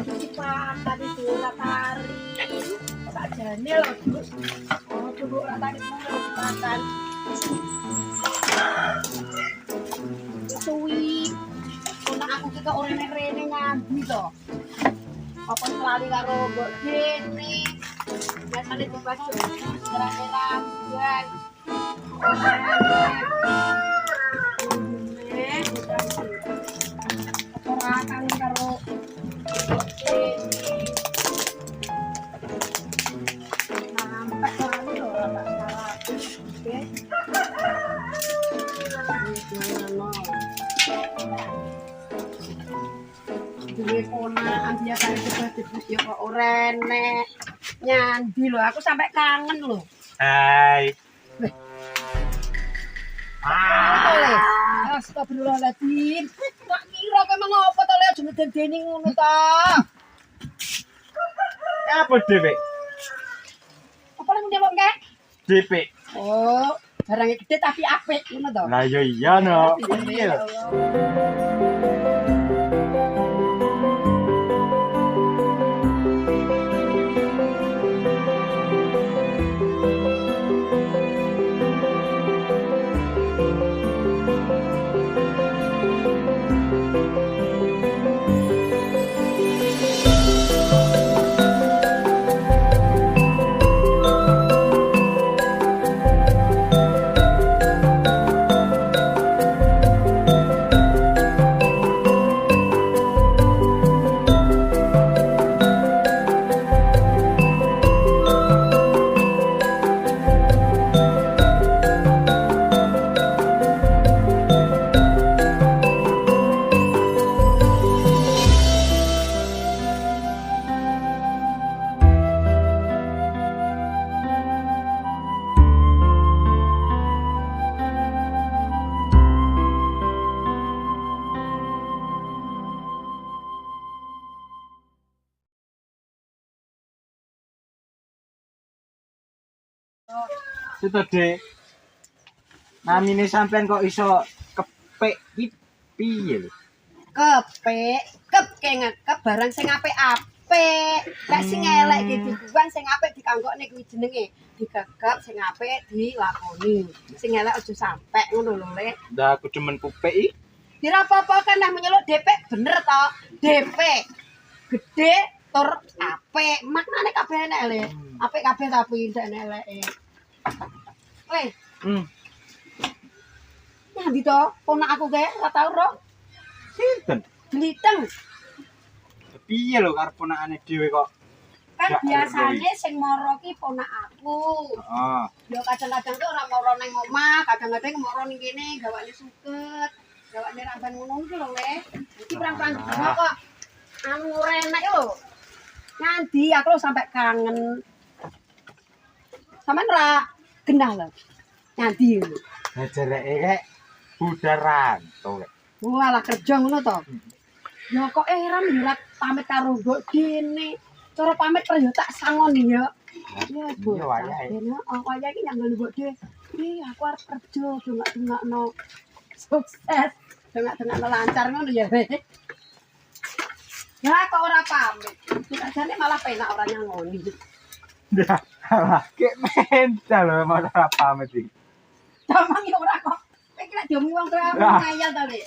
Terus dipakan itu ora tari. Sakjane lho, Gus. Oh, dulu ora tari dipakan. Suwi. Ana aku ki kok ora rene ngambi to. Apa selalu karo mbok Deni. Biasane dibaca serang-serang. Ora kangen karo mbok Deni. Nampak selalu lho ora tak salah. Oke. Duwe ponakan biasa debus ya kok ora enek. Nyandi lho, aku sampai kangen lho. Hai. Astagfirullahaladzim. Tak kira kowe mengopo to le aja ngedeni ngono ta. Apa dhewe? Apa lagi nyelok ke? DP. Oh, barangnya gede tapi apik ngono to. Lah ya iya no. Ya Iya. Allah. Itu dek. Namine sampean kok iso kepek piye lho? Kep ngekep barang sing apik-apik. Lek sing elek iki dibuang sing apik dikanggokne kuwi jenenge digegep sing apik dilakoni. Sing elek aja sampe ngono lho, Le. Ndak aku demen pupek iki. Ora apa-apa kan nek menyeluk DP bener to. DP gede tur apik. Maknane kabeh enek, Le. Apik kabeh tapi ndak enek eleke. Weh, nyandi to ponak aku kae ora tau ro. Sinten? Bliteng. Piye lho karo ponakane dhewe kok? Kan Ya, biasane sing moro ki ponak aku. Heeh. Yo kadang-kadang tuh ora moro ning omah, kadang-kadang moro ning kene gawane suket, gawane ramban ngono iki lho, Le. Iki perang-perang dino kok anu ora enak lho. Nyandi aku lho sampai kangen. Sampeyan ora genah lho. Nyandi lho. Nah jeleke kek budaran to kek. Walah kerja ngono to. Ya kok heran yo pamit karo Mbok Dene. Cara pamit kok yo tak sangoni yo. Ya Bu. Iya wayahe. Oh kaya iki nyambel Mbok Dene. Ih aku arep kerja dongak-dongakno sukses. Dongak-dongakno lancar ngono ya. Ya kok ora pamit. Sakjane malah penak ora nyangoni. Ya, alah kek mental lho malah pamit iki. Tamang yo ora kok. Iki lek diomongi wong tuwa ngayal to, Le.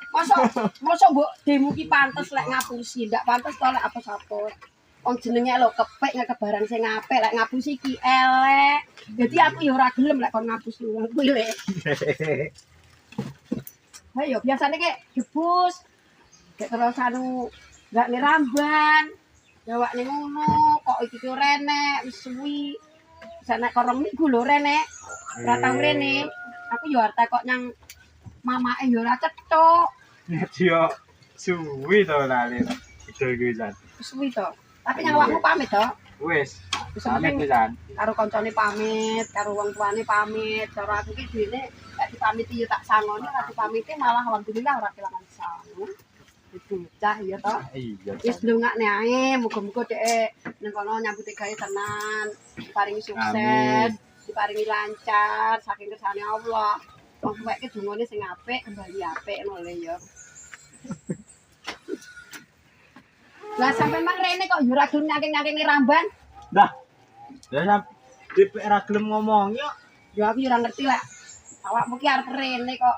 Mosok Mbok Demu ki pantes lek ngapusi, ndak pantes to lek apes-apes. Wong jenenge lho kepek ngeke barang sing apik, lek ngapusi ki elek. Dadi aku ya ora gelem lek kon ngapusi wong kuwi, Le. Ha yo biasane ki debus. Gek terus anu gak ngeramban. Jawakne ngono, kok iki ki ora enek, wis suwi. Sak korong minggu lho rene. Ora tau rene. Aku yo arep kok nyang mamake yo ora cethuk. Yo suwi to lali. Idul kuwi jan. Suwi to. Tapi nyang awakmu pamit to. Wis, Wis pamit penting pisan. karo kancane pamit, karo wong tuane pamit. Cara aku ki dene lek dipamiti yo tak sangoni, ora dipamiti malah alhamdulillah ora kelangan sangu. Itu cah ya to. Iya. Wis ndongakne ae, muga-muga dhek nang kono nyambut gawe tenan, diparingi sukses, Amin. diparingi lancar saking kersane Allah. Wong tuwek ki dungane sing apik, kembali apik ngono lho ya. Lah sampe mang rene kok yo ora gelem nyangking-nyangkingi ramban. Dah. Ya sampe DP ra gelem ngomong yo. Ya aku yo ora ngerti lek awakmu ki arep rene kok.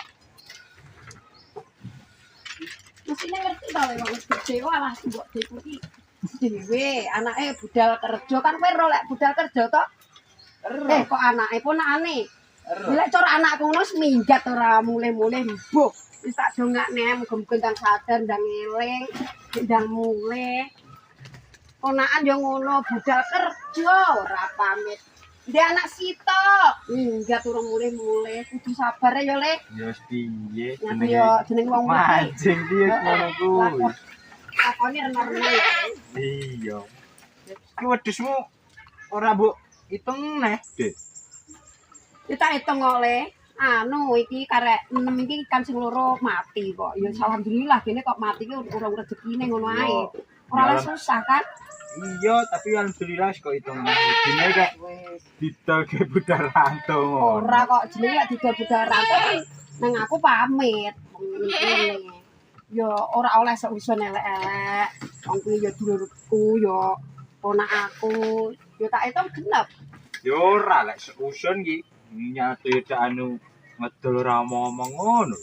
Mesine ngerti ta wong wis gede walah mbok deku ki dhewe anake budal kerja kan kowe ro lek budal kerja to. Kok anake ponakane. Lek cara anakku ngono wis minggat ora mulih-mulih mbuh. Wis tak dongakne muga-muga ndang sadar ndang eling, ndang mulih. Ponakan yo ngono budal kerja ora pamit. Ndek anak sitok. Minggat urung mulih-mulih kudu sabar ya, Le. Ya wis piye Nyapa yo jeneng wong mancing piye ngono kuwi. Lakone rena-rena ya. Iya. Ki wedhusmu ora mbok itung neh, Dik. Kita hitung kok, Le. Anu iki karek 6 iki ikan sing loro mati kok. Ya alhamdulillah kene kok mati ki ora rezekine ngono ae. Ora susah kan? Iya, tapi alhamdulillah kok itung. Dine kek Wis didol ke budal ranto ngono. ora kok jenenge lek didol budal ranto nang aku pamit. Ngene. Ya ora oleh seusun elek-elek. Wong kuwi ya dulurku ya ponak aku. Ya tak hitung genep. Ya ora lek seusun ki nyatu ya anu ngedol ora ngomong ngono.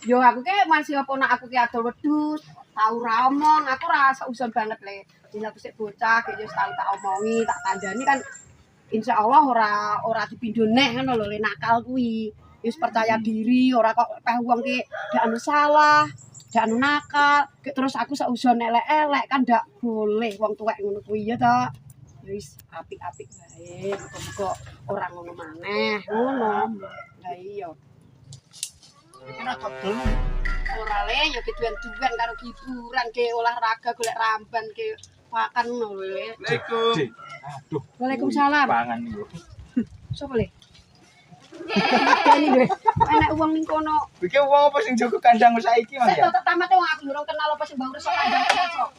Yo aku ki masih ponak aku ki adol wedhus, tau ra omong, aku ra seusun banget Le. Dina aku sik bocah ki wis tau tak omongi, tak kandhani kan insyaallah ora dipindho neh ngono lho Le nakal kuwi. Wis percaya diri, ora kok peh wong ki gak anu salah, gak anu nakal, terus aku seusun elek-elek kan ndak boleh wong tuwek ngono kuwi ya ta. Wis apik-apik bae, muga-muga ora ngono maneh, ngono. Lah iya. Iki ora dodol. Ora Le, ya keduan-duan karo hiburan ke olahraga golek ramban ke makan ngono Le. Assalamualaikum. Aduh. Waalaikumsalam. Pangan niku. Sopo Le? Ini gue, enak uang ning kono. Iki wong apa sing jaga kandang saiki, Mas Saya ya? tahu tamat wong aku urung kenal apa sing bau resok kandang resok.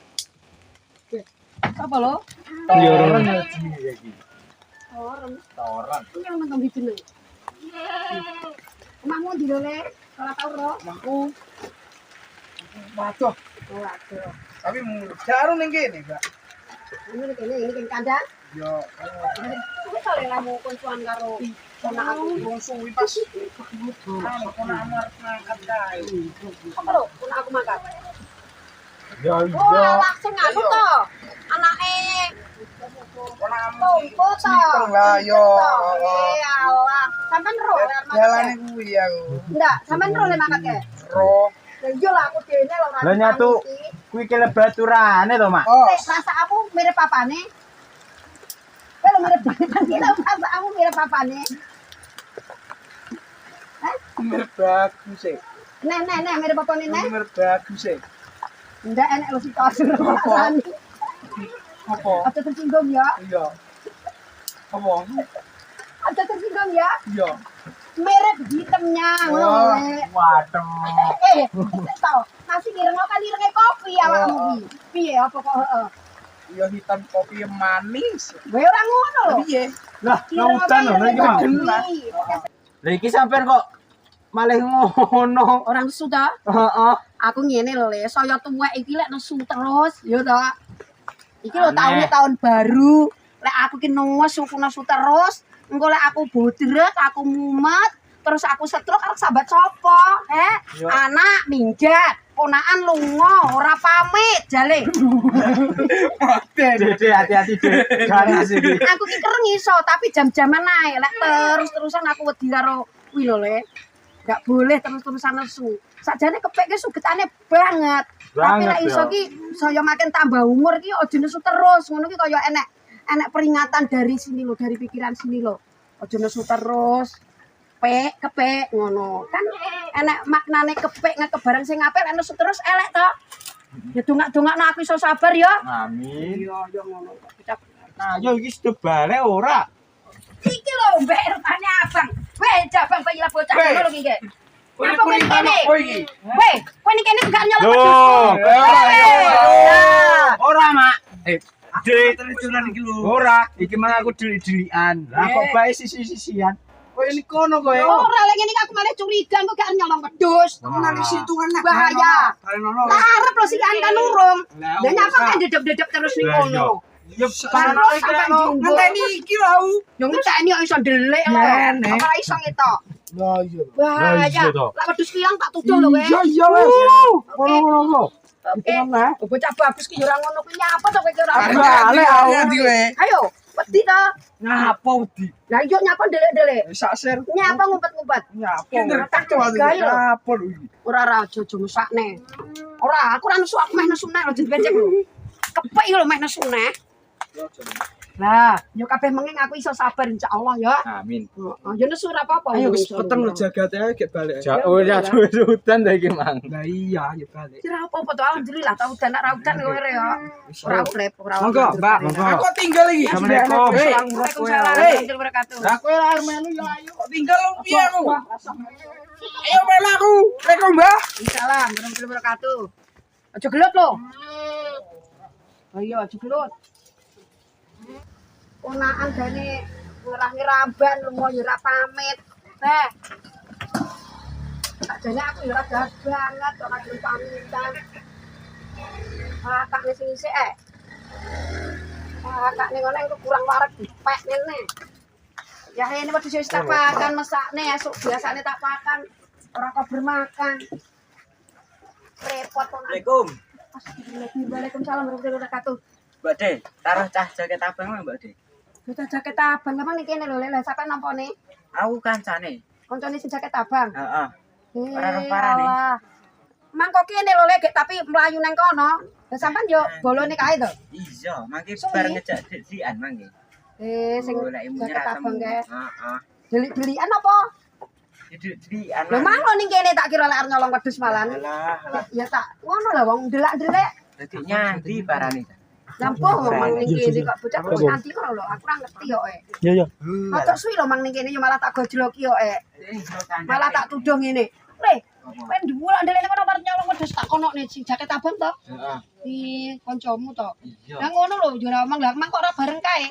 Apa lo? Toren jenenge iki. Orang. Toren. Ini yang nonton di sini. Omahmu ndi lho Le? Ora tau ro. Mangku. Waduh, Oh, aduh. tapi jaru ning kene, Mbak. Ini kan kandang. Yo, Suwe to Le lamu konsuan karo ponak aku. wong suwi pas ponakan arep ngangkat kae. Apa lo? Ponak aku makan. Ya Oh, langsung aku to. Anake Tompo to. lah yo. Alah, sampean ro lek Jalane kuwi aku. Ndak, sampean ro lek makan ke. Ro. Lah iya lah aku dene lho ora. Lah nyatu kuwi ki lebaturane to, Mak. Rasa aku mirip papane. Kowe lho mirip papane. Rasa aku mirip papane. Mirip bagus e. Nek mirip papane nek. Mirip bagus e. Ndak enek lho sitok rasane. Apa? Aja tersinggung ya. Iya. Apa? Aja tersinggung ya. Iya. Mirip hitamnya ngono Le. Waduh. Tau, masih ireng kan irenge kopi awakmu ki. Piye apa kok heeh. Iya hitam kopi yang manis. Kowe ora ngono lho. Piye? Lah, nautan lho iki mah. Lah iki sampean kok malih ngono. Orang nesu ta? Heeh. Aku ngene lho Le, saya tuwek iki lek nesu terus, ya ta. Iki lho Aneh. tahun baru. Lek aku ki nesu terus, engko lek aku bodrek, aku mumet, terus aku stroke arep sambat sapa? Yo. Anak minggat, ponakan lunga, ora pamit jale. Dede hati-hati, Dek. Ganas iki. Aku ki kereng iso, tapi jam-jaman ae. Lek terus-terusan aku wedi karo kuwi lho Le. Gak boleh terus-terusan nesu. Sakjane kepek ki sugetane banget. Tapi lek iso ki saya makin tambah umur ki aja nesu terus. Ngono ki kaya enek peringatan dari sini lho, dari pikiran sini lho. Aja nesu terus. Kepek ngono. Kan enek maknane kepek ngeke barang sing apik lek nesu terus elek to. Ya dongak-dongakno aku iso sabar ya. Amin. Iya ngono. Nah, yo iki sudah balik ora? Iki lho mbek rupane abang. Weh, jabang bayi lah bocah Weh. ngono ki, Nggih. Kuwi Apa kowe kuning kene? apa iki? Weh, kowe niki kene gak nyolong Loh, Weh. ora, Mak. Dik, iki lho. Ora, iki mah aku delik-delikan. Lah kok bae sisi-sisian. Koyo ini kono kowe. Ora lek ngene iki aku malah curiga kok gak nyolong wedhus. Nang situ kan Bahaya. Kalian Arep lho sing kan urung. Lah nyapa kan dedep-dedep terus ning kono. Ya sekarang iki kan ngenteni iki lho. Yo ngenteni kok iso ndelik lho. Ora iso ngetok. Lah iya. Bahaya. Lah wedhus pilang tak tuduh lho kowe. Iya wes. Ngono-ngono. Oke. Bocah bagus ki yo ora ngono kuwi nyapa to kowe ora. Balik aku. Ayo, wedi to. Ngapa wedi? Lah yo nyapa ndelik-ndelik. Sak ser. Nyapa ngumpet-ngumpet. Nyapa? Tak curigai lho. Apa lho iki? Ora aja mesakne. Ora, aku ora nesu aku meh nesu nek lho jeneng lho. Kepek lho meh nesu nek. Lah, yo kabeh menging aku iso sabar insyaallah ya. Amin. Heeh, yo nesu ora apa-apa. Ayo wis peteng lho jagate ae gek balik. Ora sudan ta iki, Mang. Lah iya ya balik. Ora apa-apa to alhamdulillah tau udan nek ra udan kowe ya. Ora urip, ora. Monggo, Mbak. Aku tinggal iki. Assalamualaikum. Waalaikumsalam warahmatullahi wabarakatuh. Lah kowe arep melu ya ayo kok tinggal piye aku? Ayo melu aku. Assalamualaikum, Mbak. Waalaikumsalam warahmatullahi wabarakatuh. Aja gelut lho. Oh iya, aja gelut. Ponakan gane ngerah ngeramban lunga yo ora pamit. Sakjane aku yo ora jahat banget kok ora gelem pamitan. Kakak sing isik kakak ning ngene kurang warak dipek ngene. Ya ini wedhus wis tak pakan mesakne esuk biasane tak pakan ora kok bermakan. Repot kok. Assalamualaikum. Waalaikumsalam warahmatullahi wabarakatuh. Mbak De, taruh cah jaket abang Mbak De. Kita jaket abang, apa nih kene lho, lha sampe nampone? Aku kancane. Koncone sing jaket abang. Heeh. Ora Eh, parane. alah. Mang kok kene lho lek tapi mlayu nang kono. Lah sampean yo bolone kae to. Iya, mangke Suwi. bar ngejak dian mangke. Sing Golek imunnya jaket rasem. abang kae. Heeh. Delik-delikan apa? Dian. Lho mang ning kene tak kira lek arep nyolong wedhus malan. Alah, Ya tak ngono lho wong delak-delek. dadi nyanti parane. Lampuh mang ning kene kok bocah kok nanti kok lho aku ora ngerti yo Iya iya. Ojo suwi lho mang ning kene yo malah tak gojloki yo Malah tak tuduh ngene. Le, kowe dhuwur ndelek kono arep nyolong wedhus tak kono nih sing jaket abang to. Heeh. Di kancamu to. Iya. Lah ngono lho yo ora omong lah mang kok ora bareng kae.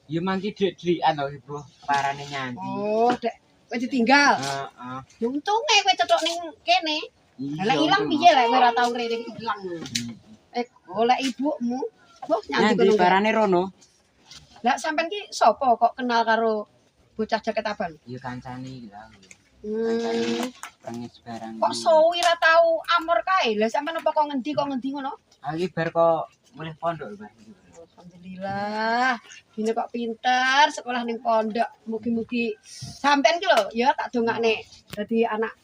Ya mangke dian to Ibu, parane nyanti. Oh, dek kowe ditinggal. Heeh. Ya untunge kowe cocok ning kene. Iya. Lah ilang piye lek kowe ora tau rene ilang. Golek ibumu. Wah, nyanti Nyanti kono. parane rono. Lah sampean ki sapa kok kenal karo bocah jaket abang? Ya kancane iki lho. Pengis barang. Kok suwi ra tau amor kae. Lah sampean apa kok ngendi ngono? Aku bar kok mulih pondok, Mbak. Alhamdulillah. Dene kok pinter sekolah ning pondok. Mugi-mugi sampean ki lho ya tak dongakne dadi anak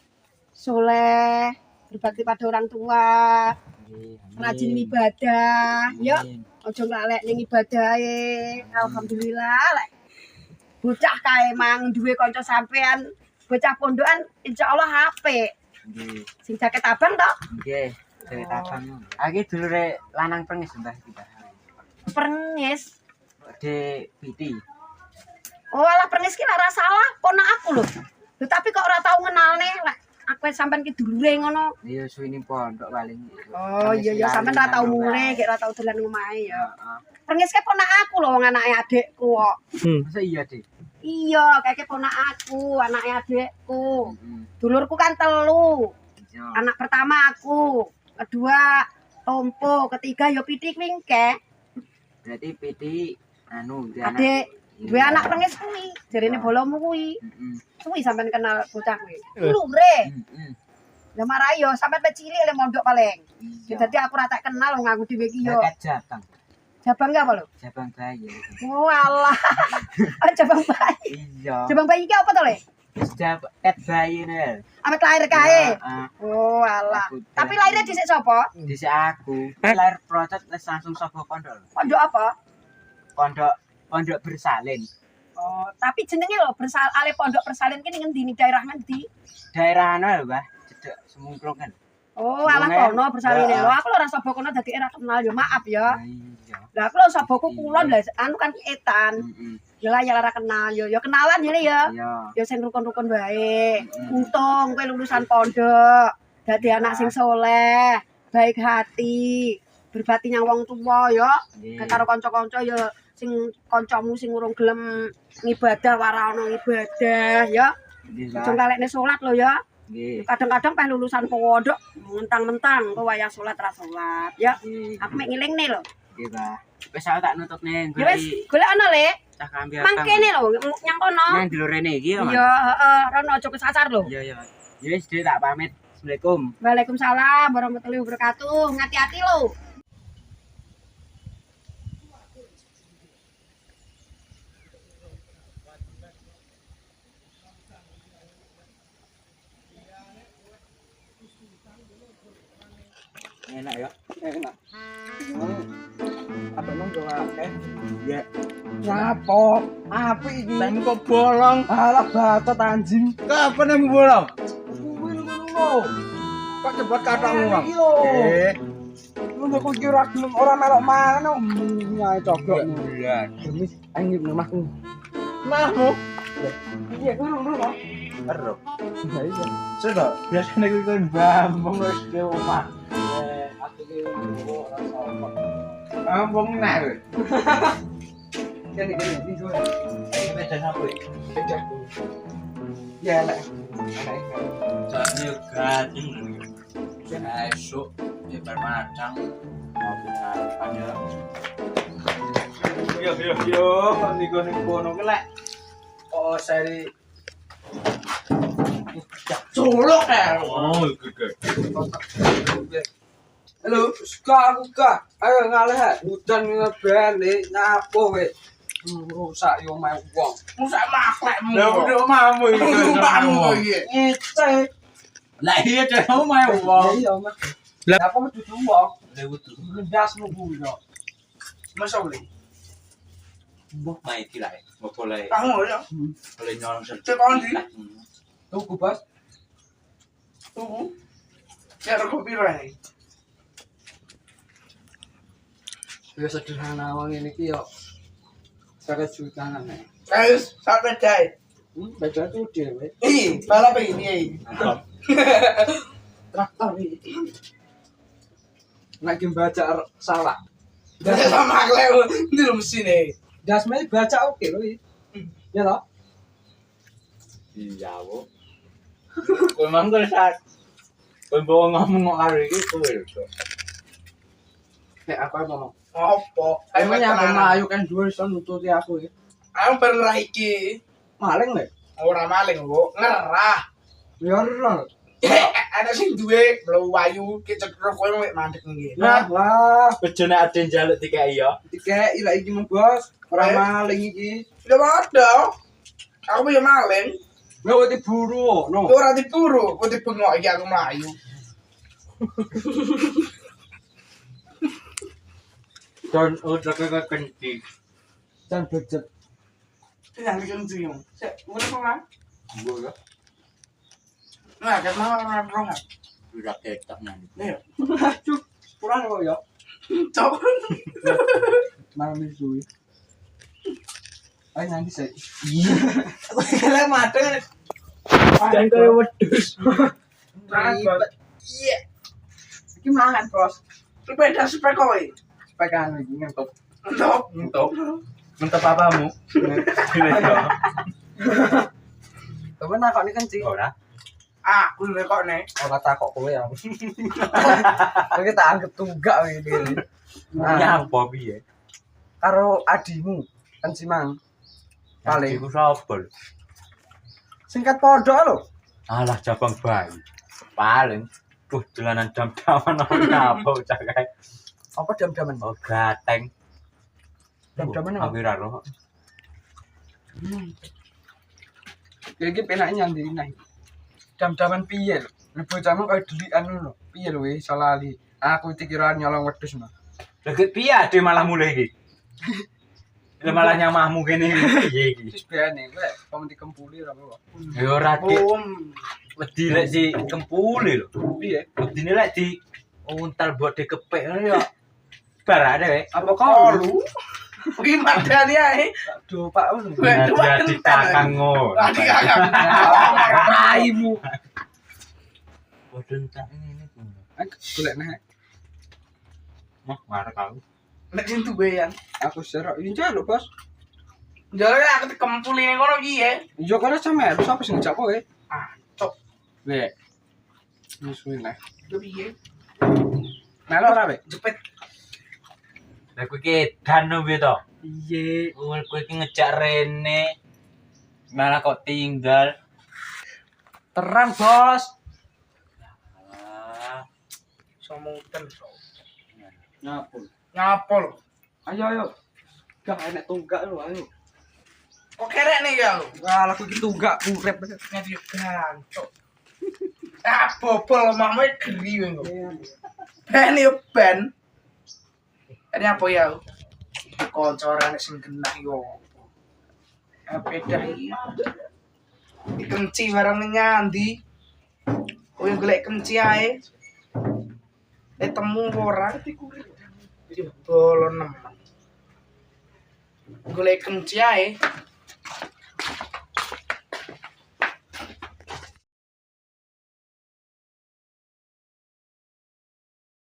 soleh, berbakti pada orang tua, rajin ibadah. Ya, aja ngalek ning ibadahe. Alhamdulillah lek bocah kae mang duwe kanca sampean, bocah pondokan insyaallah apik. Nggih. Sing jaket abang to? Nggih, jaket abang. Aki dulure lanang pengis Mbah kita. Pernis. De Piti. Oh, alah pernis ki ora salah, ponak aku lho. Lho tapi kok ora tau ngenalne lek aku sampean ki dulure ngono. Iya suwini pondok paling. Oh iya ya sampean ora tau mulih, gek ora tau dolan omahe ya. Heeh. Pernis ki ponak aku lho wong anake adikku kok. Masa iya, Dik? Iya, kayaknya ponak aku, anaknya adikku. Heeh. Dulurku kan 3. Iya. Anak pertama aku, kedua Tompo, ketiga yo Piti wingke. Berarti Piti anu dia Adik, duwe anak pernis kuwi, jarine bolomu kuwi. Heeh. Suwi sampean kenal bocah kuwi. Lure. Heeh. Lah marai yo sampean pe cilik le mondok paling. Iya. Dadi aku ora tak kenal wong aku dhewe iki yo. Jaket jabang. Jabang apa lho? Jabang bayi. Oh alah. Ah jabang bayi. Iya. Jabang bayi iki apa to le? Jaket bayi nel. Amit lahir kae. Heeh. Oh alah. Tapi lahirnya dhisik sapa? Dhisik aku. Lahir procot wis langsung saka pondok. Pondok apa? Pondok bersalin. Oh, tapi jenenge lho ale pondok persalin ki ning ngendi daerah ngendi? Daerah anu lho, Mbah. Cedek semungklungan. Oh, alah Sungai. kono persaline. Ya. Lho aku lho ora sapa kono dadi ora kenal yo maaf ya. Iya. Lah aku lho sabaku kulon lah anu kan etan. Heeh. Ya lah ya ora kenal yo. Yo kenalan ya ya. Iya. Ya sing rukun-rukun bae. Untung kowe lulusan pondok. Dadi anak sing soleh, baik hati, berbakti nyang wong tuwa ya. Nggih. Karo kanca-kanca ya sing kancamu sing urung gelem ngibadah ora ana ngibadah ya. Nggih, Aja Mbak. ngalekne salat lho ya. Nggih. Kadang-kadang pas lulusan pondok mentang-mentang kok wayah salat ra salat ya. Aku mek ngelingne lho. Nggih, Mbak. Wis aku tak nutupne Ya wis, golek ana le. cah kambi Mangkene lho nyang kono. Nang di lorene iki ya, Mas. Iya, heeh, rono aja kesasar lho. Iya, iya. Ya wis, Dik, tak pamit. Assalamualaikum. Waalaikumsalam warahmatullahi wabarakatuh. Hati-hati lho. Enak ya. Enak. Apa nang doake? Ya. Nyapo? Apa iki? Teng kok bolong. Alah batot anjing. Kapan yang bolong? Kuwi ngono. Kok cepet katamu, Bang? Eh, ngono kok kira gelem ora melok mangan nyae cogok. Bulan. Demi anjing omahku. Mahmu? Iya, ngono. Ero. Iya, iya. Sudah, biasanya kuwi kan bambung wis di omah. Aku ki ora sopo. Bambung nek kowe. Kene iki dua. Iki beda apa iki? Beda. Ya lah. Jane gading. Esok di permadang mau ada. Yo, niku kono ki lek. Oh, seri Colok ya. Oh, gede. Halo, suka aku kak. Ayo ngalih hutan ngebane nyapo we. Rusak yo omahe wong. Rusak maklekmu. Lah udah omamu iki. Omamu iki. Ngece. Lah iya deh omahe wong. Iya, Mas. Lah apa kudu wong? Lah kudu. Ndasmu kuwi yo. Masa boleh? Mbok main iki lah. Mbok boleh. Kamu ya. Boleh nyolong sedikit. Cek on di. Tuku, Bos. Tuku. Ya kopi rae. Ya sederhana wong ini ki yo. Sakit jutaan nek. Guys, sampai jai. Baca tuh dhewe. Balap ini. Traktor iki. Nek baca salah. Das sama kleo ndi lho mesine. Das me baca oke lho iki. Ya toh? Iya, Bu. Kowe mangkel sak. Kowe bawa ngomong karo iki kowe lho. Nek aku ngomong. Opo? Emangnya aku Emangnya melayu kan dua iso nututi aku ya. aku pernah iki. Maling lek. Ora maling, Bu. Ngerah. Ya ora. Ada sing duwe mlayu ki cekrok kowe mek mandek nggih. Nah, lah, Bejone ade njaluk dikai ya. dikeki lek iki mah bos. Ora Eh? maling iki. Ya padha. Aku ya maling. Ya kok diburu no. Ora diburu, kok dibengok iki aku mlayu. Dan udah ke kenci. Jan becet. Yang kencing. Sik, ngono kok kan? Gua ya. Nah, ket mau ora rong. Udah ketok nanti. Nih, Cuk, kurang kok ya. cok. Malam itu. Ayo nanti saya. Kale mate. Dan kaya wedhus. Ribet. Iya. Iki mangan, Bos. Sepeda sepeda kowe. Pekan iki ngentuk. Entuk. Untuk mentep papamu. Gila ya. Tapi nak kok ini kencing. Ora. Aku lho kok nek. Ora takok kowe ya. Iki tak anggap tunggak iki. Nah, Nyapa piye? karo adimu kan Simang. Paling Iku sapa lho? singkat pondok lho. Alah jabang bayi. Paling tuh dolanan dam-daman apa cak kae. Apa dam-daman? Oh gateng. Dam-daman apa? Aku ora roh. Ya iki penake nyandi nang. Dam-daman piye lho? Lho bocamu koyo delikan ngono. Piye lho iso lali. Aku iki kira nyolong wedhus mah. Lah piye ade malah mulai iki? Lah malah nyamahmu kene piye iki? Wis beane lek wong dikempuli ora apa. Ya ora dik. Om. Wedi lek si kempule lho. Piye? Wedine lek di untal buat dikepek ngono ya. Barane we. Apa kau Lu. Kuwi madani ae. do Pak ngono. Weh, dua Jadi kental. kakang ngono. Tadi kakak. Raimu. Bodoh tak ini. Golek neh. Mah marah kau. Nek sing duwean. Aku serok ini jaluk, Bos. Jare aku dikempul ini kono piye? Yo kono sampe harus apa sing ngejak kowe? Ah, cok. Wek. Bismillah. Itu piye? Melok ora, Wek? Jepit. Lah kowe iki dano piye to? Iye. Kowe iki ngejak rene malah kok tinggal. Terang, Bos. Ah, Somuten, so. Ngapul. Ngapol. Ayo. Gak enak tunggak lu, ayo. Kok kerek nih ya lu? Wah, laku iki tunggak urep. Ngerti yo gancok. Ah, bobol omahmu geri kowe kok. Ben yo ben. Ini apa ya? Koncoran sing genah yo. Beda iki. Dikenci barang nyandi. Kowe golek kenci ae. Temu ora bolon nemen. Golek kenci ae.